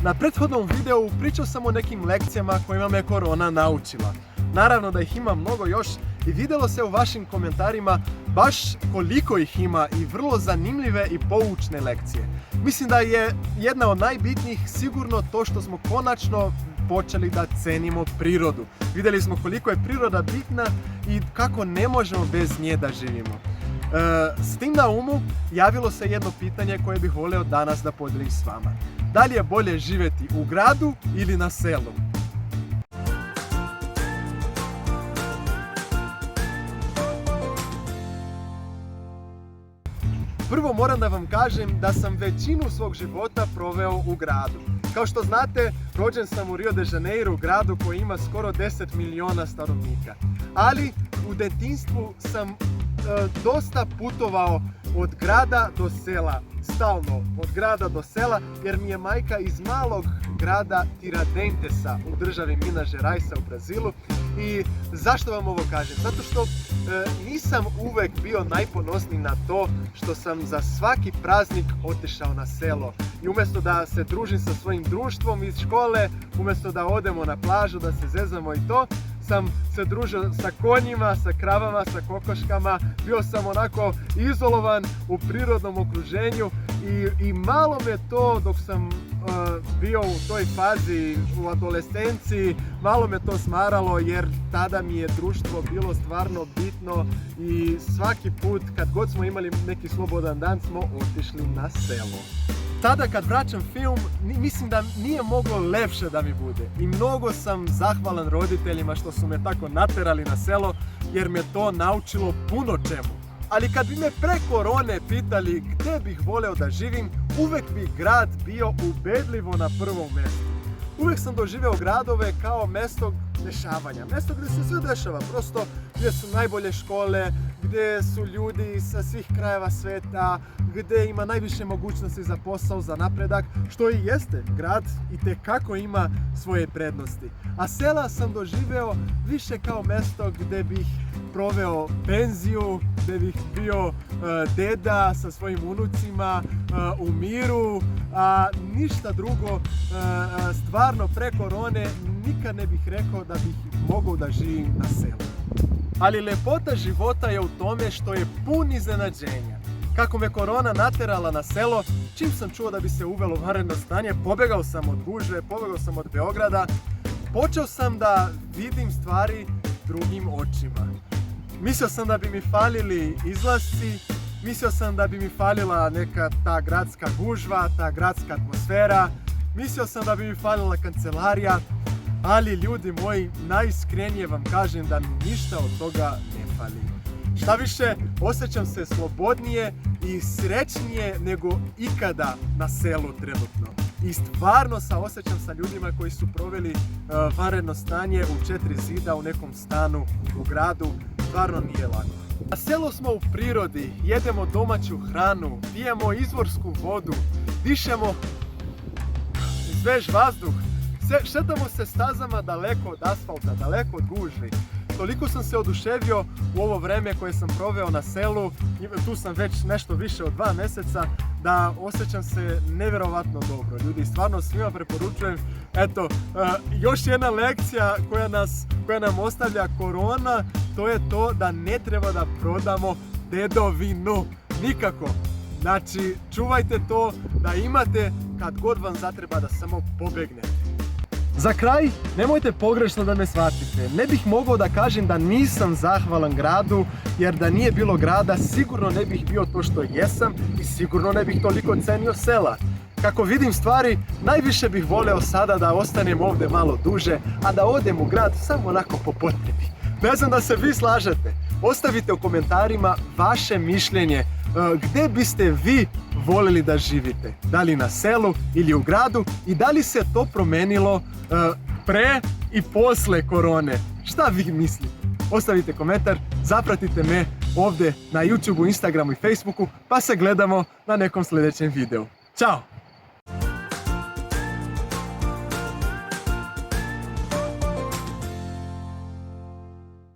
Na prethodnom videu pričao sam o nekim lekcijama kojima me korona naučila. Naravno da ih ima mnogo još i vidjelo se u vašim komentarima baš koliko ih ima i vrlo zanimljive i poučne lekcije. Mislim da je jedna od najbitnijih sigurno to što smo konačno počeli da cenimo prirodu. Vidjeli smo koliko je priroda bitna i kako ne možemo bez nje da živimo. S tim na umu javilo se jedno pitanje koje bih volio danas da podijelim s vama. Da li je bolje živjeti u gradu ili na selu? Prvo moram da vam kažem da sam većinu svog života proveo u gradu. Kao što znate, rođen sam u Rio de Janeiro, gradu koji ima skoro 10 miliona stanovnika. Ali u detinjstvu sam dosta putovao od grada do sela, stalno od grada do sela, jer mi je majka iz malog grada Tiradentesa u državi Minas Geraisa u Brazilu. I zašto vam ovo kažem? Zato što nisam uvek bio najponosniji na to što sam za svaki praznik otišao na selo. I umjesto da se družim sa svojim društvom iz škole, umjesto da odemo na plažu, da se zezamo i to, sam se družio sa konjima, sa kravama, sa kokoškama. Bio sam onako izolovan u prirodnom okruženju i malo me to dok sam bio u toj fazi u adolescenciji, malo me to smaralo jer tada mi je društvo bilo stvarno bitno i svaki put kad god smo imali neki slobodan dan smo otišli na selo. Tada kad vraćam film, mislim da nije moglo lepše da mi bude i mnogo sam zahvalan roditeljima što su me tako naterali na selo jer me to naučilo puno čemu. Ali kad bi me pre korone pitali gdje bih voleo da živim, uvek bi grad bio ubedljivo na prvom mjestu. Uvek sam doživeo gradove kao mjesto dešavanja, mjesto gdje se sve dešava, prosto gdje su najbolje škole, gdje su ljudi sa svih krajeva sveta, gdje ima najviše mogućnosti za posao, za napredak, što i jeste, grad itekako ima svoje prednosti. A sela sam doživeo više kao mjesto gdje bih proveo penziju, gdje bih bio deda sa svojim unucima u miru, a ništa drugo. Stvarno pre korone nikad ne bih rekao da bih mogao da živim na selu. Ali lepota života je u tome što je pun iznenađenja. Kako me korona naterala na selo, čim sam čuo da bi se uvelo vanredno stanje, pobegao sam od gužve, pobegao sam od Beograda. Počeo sam da vidim stvari drugim očima. Mislio sam da bi mi falili izlasci, mislio sam da bi mi falila neka ta gradska gužva, ta gradska atmosfera, mislio sam da bi mi falila kancelarija, ali ljudi moji, najiskrenije vam kažem da mi ništa od toga ne fali. Šta više, osjećam se slobodnije i srećnije nego ikada na selu trenutno. I stvarno osjećam sa ljudima koji su proveli vanredno stanje u 4 zida u nekom stanu u gradu. Stvarno nije lako. Na selu smo u prirodi, jedemo domaću hranu, pijemo izvorsku vodu, dišemo svež vazduh, šetamo se stazama daleko od asfalta, daleko od gužvi. Toliko sam se oduševio u ovo vreme koje sam proveo na selu, tu sam već nešto više od 2 mjeseca, da osjećam se nevjerovatno dobro. Ljudi, stvarno svima preporučujem, eto, još jedna lekcija koja nam ostavlja korona, to je to da ne treba da prodamo dedovinu. Nikako. Znači, čuvajte to da imate kad god vam zatreba da samo pobegnete. Za kraj, nemojte pogrešno da me shvatite. Ne bih mogao da kažem da nisam zahvalan gradu, jer da nije bilo grada sigurno ne bih bio to što jesam i sigurno ne bih toliko cenio sela. Kako vidim stvari, najviše bih voleo sada da ostanem ovdje malo duže, a da odem u grad samo onako po potrebi. Ne znam da se vi slažete. Ostavite u komentarima vaše mišljenje gdje biste vi voljeli da živite. Da li na selu ili u gradu i da li se to promenilo pre i posle korone. Šta vi mislite? Ostavite komentar, zapratite me ovdje na YouTubeu, Instagramu i Facebooku pa se gledamo na nekom sljedećem videu. Ćao!